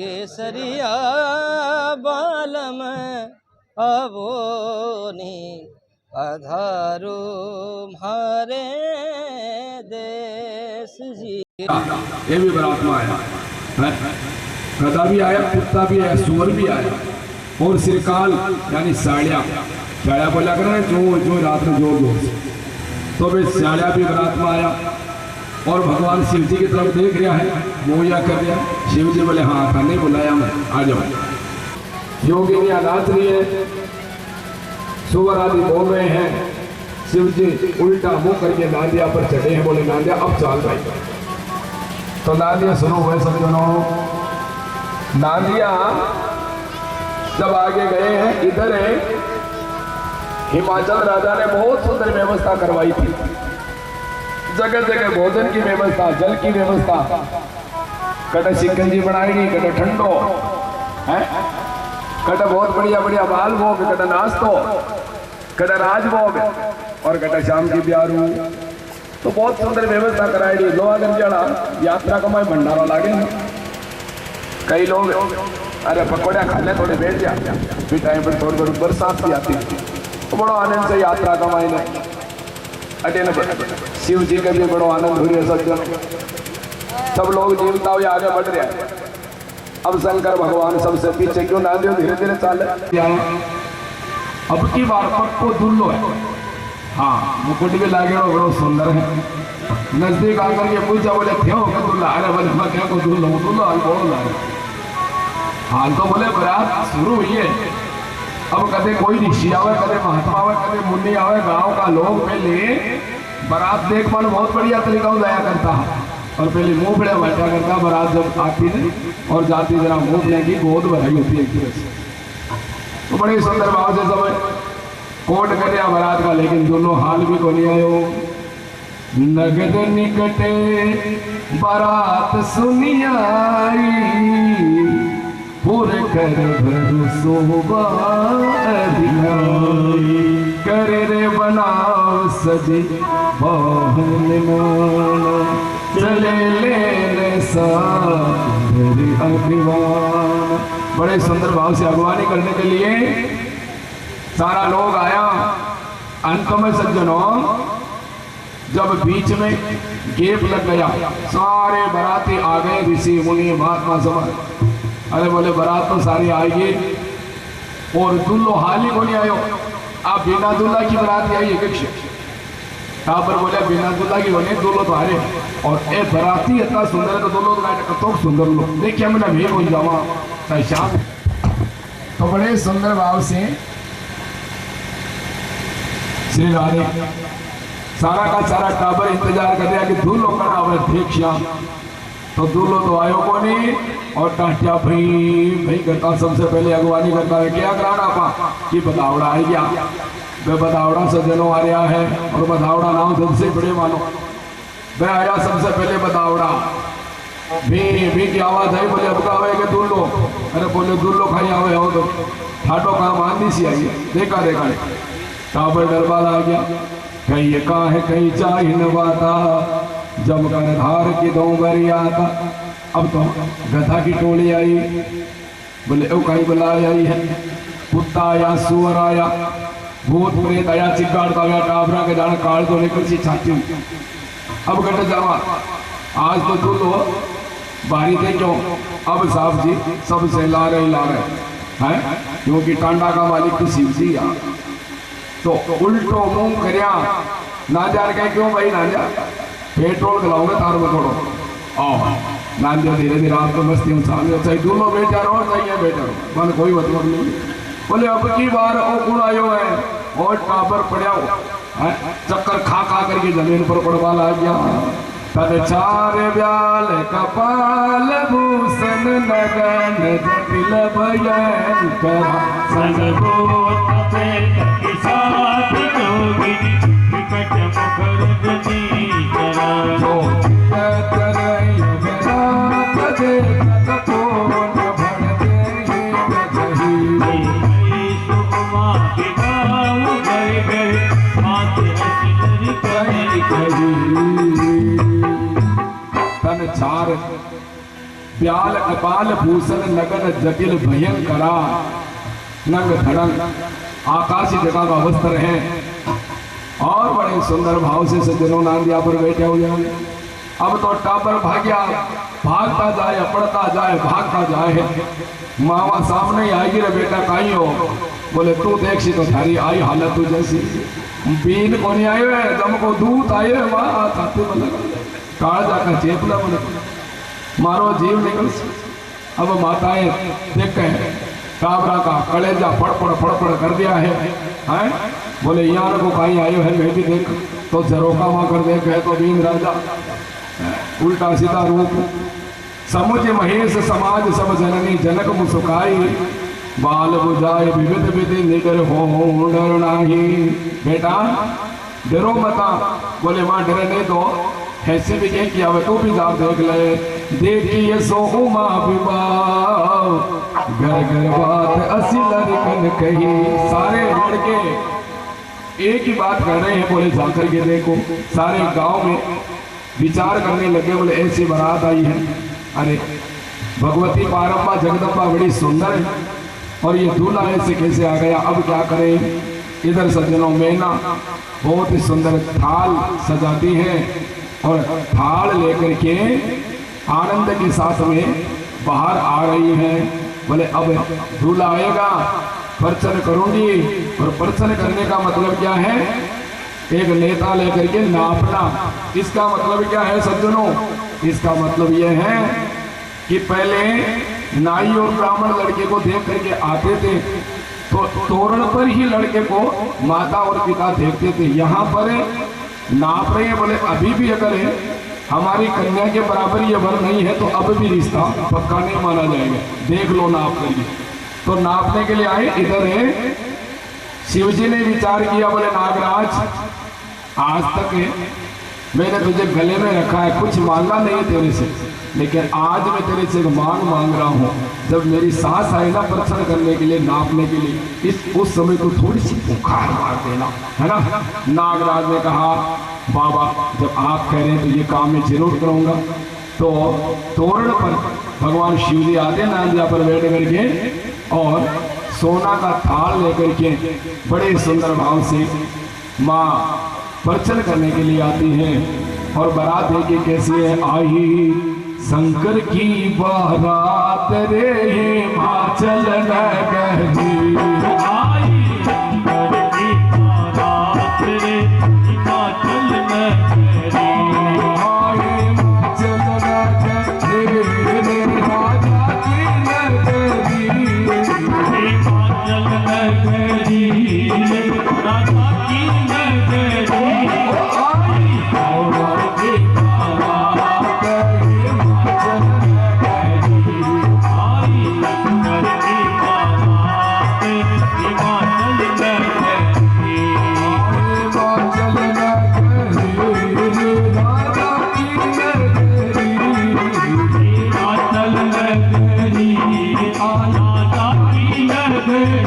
केसरिया बालम अवोनी अधारो मारे देश जी। ये भी बारात में आया, गधा भी आया, कुत्ता भी आया, सुअर भी आया और सिरकाल यानी साड़िया बोला कर जो रात में जोर जोर से। तो वे साड़िया भी बारात में आया और भगवान शिव जी की तरफ देख रहा है, मोया कर रहा है। शिव जी बोले हाँ था, नहीं बुलाया मैं, आ जाओ। योगिनी नाच रही है, सुअर आदि बोल रहे हैं। शिव जी उल्टा मुंह करके नांदिया पर चढ़े हैं, बोले नांदिया अब चाल भाई। तो नांदिया शुरू हुए सज्जनों। नांदिया जब आगे गए हैं, इधर है हिमाचल राजा ने बहुत सुंदर व्यवस्था करवाई थी, जगह जगह भोजन की व्यवस्था, जल की व्यवस्था, कटे शिकंजी बनाई, कटे ठंडो है, कटे बहुत बढ़िया बढ़िया बाल भोग, कटे नाश्तो, कटे राजभोग और कटे शाम की ब्यारू। तो बहुत सुंदर व्यवस्था कराई। लोहागंज जड़ा यात्रा का मैं भंडारा लागे। कई लोग अरे पकौड़िया खा ले, थोड़े बैठ जा, फिर टाइम पर थोड़ी थोड़ी बरसात भी आती है तो बड़ा आनंद से यात्रा का मायने अटेन। शिव जी का भी बड़ा आनंद हो रहा है सज्जन। सब लोग जीवता हुए आगे बढ़ रहे हैं। अब शंकर भगवान सबसे पीछे क्यों ना दो, धीरे धीरे चल। अब की बार पक्को दुल्लो है, हाँ मुकुट भी लागे बड़ा सुंदर है। नजदीक आकर के पूछा, बोले क्यों दुल्ला? अरे बोले मैं क्या को दुल्लो बोलो। हाल तो बोले बारात शुरू हुई है। अब कदे कोई ऋषि आवे, कदे महात्मा आवे, कदे मुनि आवे, गांव का लोग पहले बारात देखभाल बहुत बढ़िया तरीका से जाया करता है और पहले मूंगफलियां बैठा करता। बारात जब आती है और जाती जरा मूंगफलियां की गोद भराई होती है एक तरह से। तो बड़े सुंदर भाव से सब कोट कर बारात का, लेकिन दोनों हाल भी को नहीं आयो। नगद निकटे बारात सुनियाई, पूरे कर भरोसोबा करे रे बनाओ सजी बाहन माना, चले ले साथ अभिमान। बड़े सुंदर भाव से अगवानी करने के लिए सारा लोग आया। अंत में सज्जनों जब बीच में गेप लग गया, सारे बाराती आ गए, ऋषि मुनि महात्मा सब। अरे बोले बारात तो सारी आएगी और दुल्लो हाल ही को नहीं आयो। आप बिना दुल्ला की बारात आई है यहाँ पर? बोले बिना दुल्ला की बने, दुल्लो तो हारे। और ए बाराती इतना सुंदर है तो दुल्लो तो सुंदर लो देखिए, मैंने भी हो जावा शाम। तो बड़े सुंदर भाव से श्री राधे सारा का सारा टाबर इंतजार कर रहा कि दुल्लो का नाम ठीक श्याम। तो दूल्हो तो आयो को नहीं और टाटिया भाई करता। सबसे पहले अगवानी करता है, क्या कराना पा कि बदावड़ा आ गया। वह बदावड़ा सज्जनों आ रहा है और बदावड़ा नाम सबसे बड़े मानो। वह आया सबसे पहले बदावड़ा, भी की आवाज आई, बोले अब का आवे दूल्हो? अरे बोले दूल्हो खाई आवे हो तो ठाटो काम आंधी सी आई। देखा टाबर दरबार आ गया, कहीं का है कहीं चाहिए बाता, जब कर धार की दो आता। अब तो गधा की टोली आई, बोले ओ कहीं बुलाई आई है। कुत्ता आया, सुअर आया, भूत प्रेत आया, चिगाड़ता आया, टाबरा के जाने काल तो निकल सी छाती। अब गट जावा आज तो दूल्हो बारी थे क्यों? अब साहब जी सबसे ला रहे हैं, क्योंकि टांडा का मालिक तो शिव जी आ। तो उल्टो मुंह करया ना जान के, क्यों भाई ना जा पेट्रोल खिलाऊंगा तार में थोड़ो आओ नान जो धीरे धीरे आप तो मस्ती में सामने चाहे दूल्हो बेचा रहो चाहिए बेचा रहो, मन कोई मतलब नहीं। बोले अब की बार ओ गुण आयो है और टाबर पड़ा है, चक्कर खा खा करके जमीन पर पड़वा ला गया। तद चार ब्याल कपाल भूषण नगन जटिल भयन कर प्याल अपाल भूषण नगन जटिल भयंकरा नंग धड़ंग आकाशी जगह का वस्त्र है और बड़े सुंदर भाव से सज्जनों नांदिया पर बैठे हुए हैं। अब तो टाबर भाग्या भागता जाए पड़ता जाए भागता जाए। मावा सामने ही आएगी रे बेटा काई हो, बोले तू देख सी तो थारी आई हालत तू जैसी बीन को नहीं आयो है जम को दूध आए है मां खाते बना काल जाकर चेपला बने मारो जीव निकल। अब माताएं देख के काबरा का कलेजा फड़फड़ कर दिया है हैं? बोले यहाँ को कहीं आयो है मैं भी देख तो झरोका वहां कर देख है तो बीन राजा उल्टा सीधा रूप समुझ महेश समाज सब जननी जनक मुसुकाई बाल बुझाए विविध विधि निकर हो डर नाही। बेटा डरो मता। बोले माँ डरने दो ऐसे भी क्या किया हुआ तू भी जा देख ले। देखिए सो माँ विवाह घर घर बात असी लड़कन कही। सारे लड़के एक ही बात कर रहे हैं। बोले जाकर के देखो सारे गांव में विचार करने लगे। बोले ऐसी बारात आई है, अरे भगवती पारम्बा जगदम्बा बड़ी सुंदर है और ये दूल्हा ऐसे कैसे आ गया, अब क्या करें। इधर सज्जनों मैना बहुत ही सुंदर थाल सजाती है और थाल लेकर के आनंद के साथ में बाहर आ रही है। बोले अब दूल्हा आएगा प्रचन करूंगी और प्रचन करने का मतलब क्या है, एक नेता लेकर के नापना। इसका मतलब क्या है सज्जनों, इसका मतलब यह है कि पहले नाई और ब्राह्मण लड़के को देख करके आते थे तो तोरण पर ही लड़के को माता और पिता देखते थे। यहाँ पर नाप रहे हैं। बोले अभी भी अगर हमारी कन्या के बराबर ये वर नहीं है तो अब भी रिश्ता पक्का नहीं माना जाएगा, देख लो नाप करके। तो नापने के लिए आए। इधर है शिवजी ने विचार किया, बोले नागराज आज तक मैंने तुझे गले में रखा है, कुछ मांगा नहीं तेरे से, लेकिन आज मैं तेरे से मांग रहा हूँ। जब मेरी सास आए ना प्रश्न करने के लिए नापने के लिए उस समय तो थोड़ी सी पुकार मार देना है ना। नागराज ने कहा बाबा जब आप कह रहे हैं तो ये काम मैं जरूर करूँगा। तो तोरण पर भगवान शिव जी आते नांदिया पर बैठ करके और सोना का थाल लेकर के बड़े सुंदर भाव से माँ प्रचन करने के लिए आती है। और बारात देखिए कैसी है। आई शंकर की बारात रे माँ चलन गहरी। आई शंकर की बारात रे माँ चलन गहरी। आई माँ चलन गहरी राजा की नगरी। माँ चलन गहरी राजा की नगरी।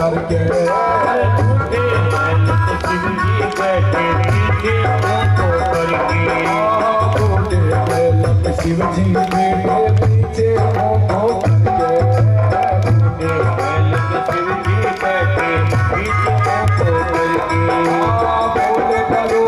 करके शिव जी बैठे पीछे मोको करके बोले करो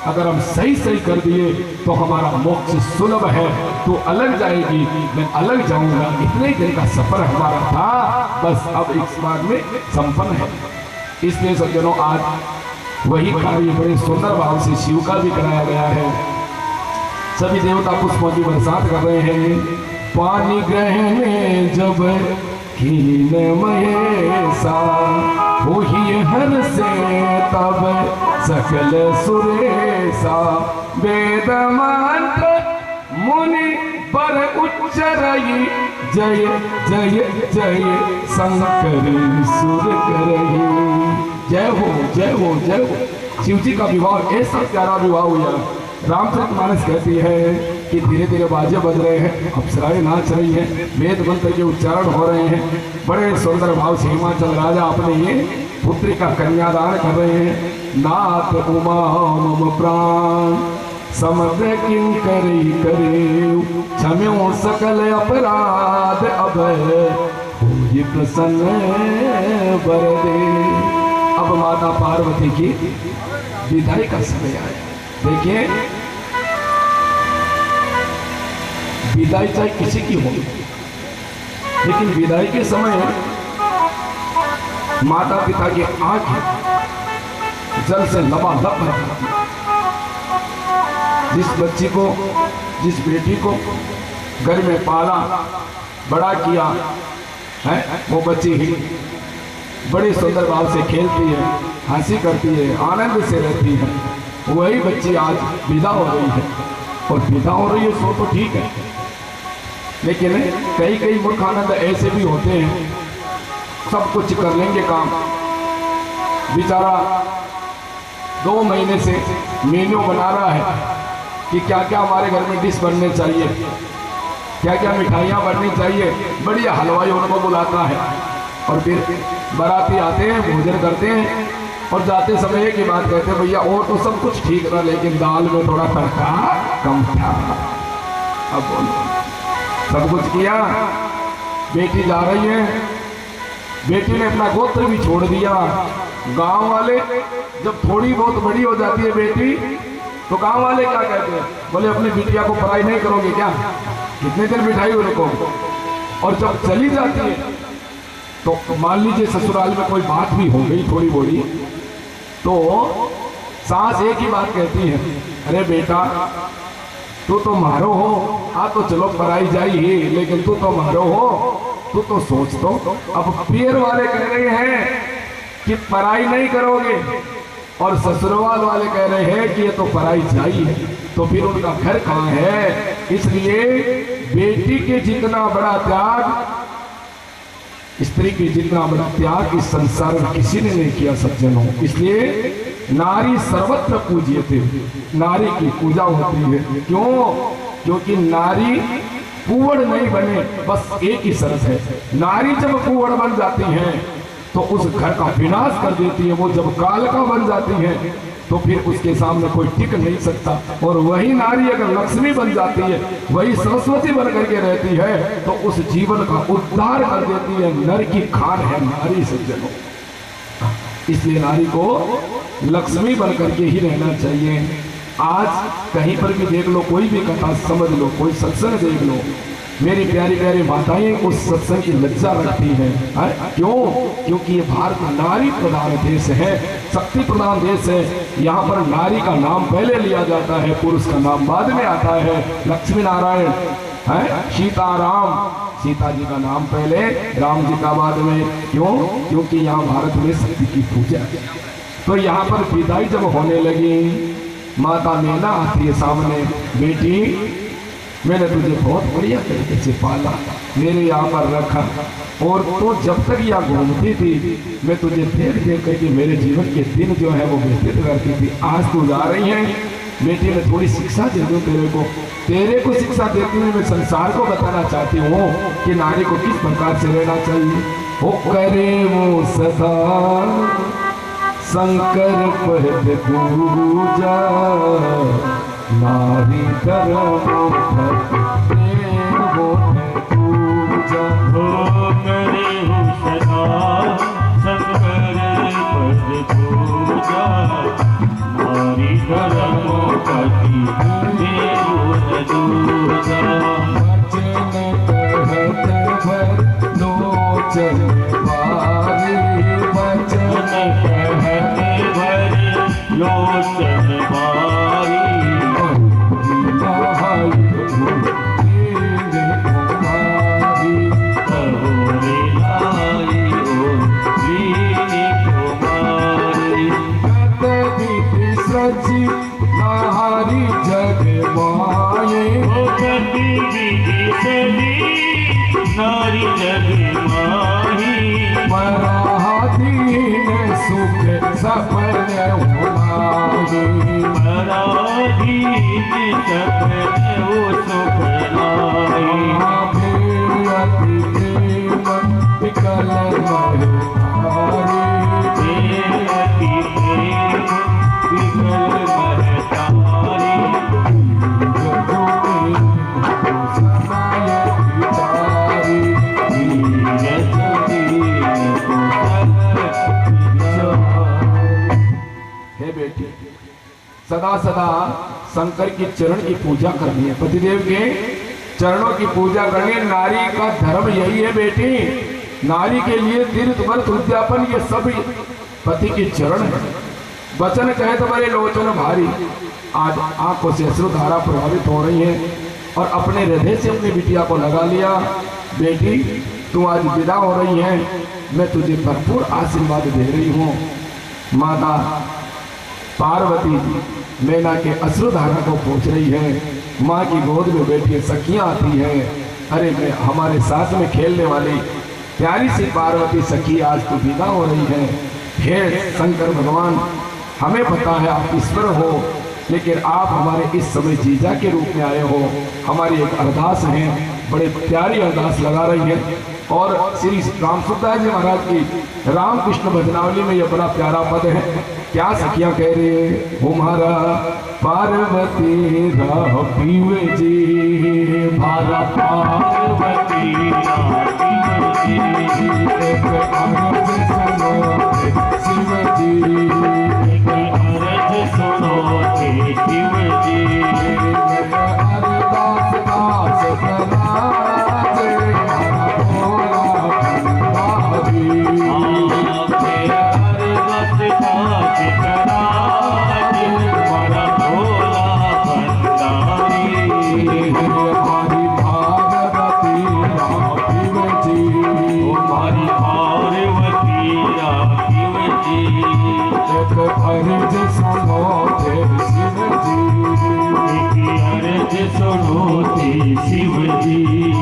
अगर हम सही सही कर दिए तो हमारा मोक्ष सुलभ है। तो अलग जाएगी, मैं अलग जाऊंगा। इतने दिन का सफर हमारा था, बस अब इस बार में संपन्न है। इसलिए सज्जनों, आज वही कार्य बड़े सुंदर भाव से शिव का भी कराया गया है। सभी देवता पुष्पों की बरसात कर रहे हैं। पानी ग्रहण जब कीन महेशा वही हर से तब सकल सुरेशा वेद मंत्र मुनि पर उच्चरई जय जय जय शंकर सुर करई। जय हो जय हो जय हो। शिव जी का विवाह ऐसा प्यारा विवाह हुआ। रामचरितमानस कहती है कि धीरे धीरे बाजे बज रहे हैं, अप्सराएं नाच रही हैं, वेद मंत्र के उच्चारण हो रहे हैं। बड़े सुंदर भाव से हिमाचल राजा अपने ये पुत्री का कन्यादान कर रहे हैं। नाथ उमा मम प्राण समग्र किं करी करे क्षम्यो सकल अपराध अब होई प्रसन्न वरदे। अब माता पार्वती की विदाई का समय आया। देखिए, विदाई चाहे किसी की हो, लेकिन विदाई के समय माता पिता की आंखें जल से लबालब भर जाती। जिस बच्ची को, जिस बेटी को घर में पाला बड़ा किया है, वो बच्ची ही बड़े सुंदर भाव से खेलती है, हंसी करती है, आनंद से रहती है। वही बच्ची आज विदा हो रही है। और विदा हो रही है सो तो ठीक है, लेकिन कई कई मूर्खानंद ऐसे भी होते हैं, सब कुछ कर लेंगे काम। बेचारा 2 महीने से मेन्यू बना रहा है कि क्या क्या हमारे घर में डिश बनने चाहिए, क्या क्या मिठाइयाँ बननी चाहिए। बढ़िया हलवाई उनको बुलाता है और फिर बाराती आते हैं, भोजन करते हैं और जाते समय की बात कहते हैं, भैया और तो सब कुछ ठीक था लेकिन दाल में थोड़ा तड़का कम था। अब बोलो, सब कुछ किया, बेटी जा रही है, बेटी ने अपना गोत्र भी छोड़ दिया। गांव वाले जब थोड़ी बहुत बड़ी हो जाती है बेटी, तो गांव वाले क्या कहते हैं, बोले अपनी बिटिया को पढ़ाई नहीं करोगे क्या, कितने दिन बिठाई उनको। और जब चली जाती है तो मान लीजिए ससुराल में कोई बात भी हो गई थोड़ी बोली, तो सास एक ही बात कहती है, अरे बेटा तू तो मारो हो, आ तो चलो पराई जाई ही, लेकिन तू तो मारो हो, तू तो सोच तो। अब पियर वाले कह रहे हैं कि पराई नहीं करोगे और ससुरवाल वाले कह रहे हैं कि ये तो पराई चाहिए, तो फिर उनका घर कहाँ है। इसलिए बेटी के जितना बड़ा त्याग, स्त्री की जितना बड़ा त्याग इस संसार में किसी ने नहीं किया सज्जनों। इसलिए नारी सर्वत्र पूज्य थे, नारी की पूजा होती है। क्यों? क्योंकि नारी कुंवर नहीं बने, बस एक ही शर्त है, नारी जब कुंवर बन जाती है तो उस घर का विनाश कर देती है। वो जब कालका बन जाती है तो फिर उसके सामने कोई टिक नहीं सकता। और वही नारी अगर लक्ष्मी बन जाती है, वही सरस्वती बन करके रहती है, तो उस जीवन का उद्धार कर देती है। नर की खान है नारी सज्जनों। इसलिए नारी को लक्ष्मी बन करके ही रहना चाहिए। आज कहीं पर भी देख लो, कोई भी कथा समझ लो, कोई सत्संग देख लो, मेरी प्यारी प्यारी माताएं उस सत्संग की लज्जा रखती हैं। क्यों? क्योंकि ये भारत नारी प्रधान देश है, शक्ति प्रधान देश है। यहाँ पर नारी का नाम पहले लिया जाता है, पुरुष का नाम बाद में आता है। लक्ष्मी नारायण है, सीताराम, सीता जी का नाम पहले, राम जी का बाद में। क्यों? क्योंकि यहाँ भारत में शक्ति की पूजा है। तो यहाँ पर विदाई जब होने लगी, माता मैना आती है सामने, बेटी मैंने तुझे बहुत बढ़िया तरीके से पाला, मेरे यहाँ पर रखा, और तो जब तक यहाँ घूमती थी मैं तुझे देख देख करके मेरे जीवन के दिन जो है वो व्यतीत करती थी। आज तू जा रही है बेटी, मैं थोड़ी शिक्षा दे दूँ तेरे को शिक्षा देती हूँ। मैं संसार को बताना चाहती हूँ कि नारी को किस प्रकार से रहना चाहिए। हो करे वो सदा शंकर पद पूजा, नारी धर्म प्रेम पूजा। हो करे हो सदा शंकर पद पूजा, नारी धर्म पति देव दूजा। वचन कहते भर लोचन बारी, वचन नारी जग माये, नारी जग माही, पराधीन सुख सपने उलाही, पराधीन सपने वो सुख लाई। अति प्रेम विकल मरतारी, अति प्रेम विकल मरतारी। हे बेटी, सदा सदा शंकर की चरण की पूजा करनी है, पतिदेव के चरणों की पूजा करनी है। नारी का धर्म यही है बेटी। नारी के लिए तीर्थ व्रत उद्यापन ये सब पति के चरण है। वचन कहे तो बड़े लोचन भारी। आज आंखों से अश्रुधारा प्रभावित हो रही है और अपने हृदय से अपनी बिटिया को लगा लिया। बेटी तू आज विदा हो रही है, मैं तुझे भरपूर आशीर्वाद दे रही हूँ। माता पार्वती जी मैना के अश्रुधारा को पूछ रही है। माँ की गोद में बैठी सखियाँ आती हैं। अरे मैं हमारे साथ में खेलने वाली प्यारी सी पार्वती सखी आज तो विदा हो रही है। हे शंकर भगवान, हमें पता है आप ईश्वर हो, लेकिन आप हमारे इस समय जीजा के रूप में आए हो। हमारी एक अरदास है, बड़े प्यारी अरदास लगा रही है। और श्री रामसुदास जी महाराज की रामकृष्ण भजनावली में ये बड़ा प्यारा पद है। क्या सखियां कह रही है? हमारा पार्वती राह पीवे जी, हमारा पार्वती राह पीवे जी, एक अर्ज सुनो शिव जी, एक अर्ज सुनो शिव जी। अरदास दास प्रणाजे, अर्ज सुनो शिव जी, शिव जी।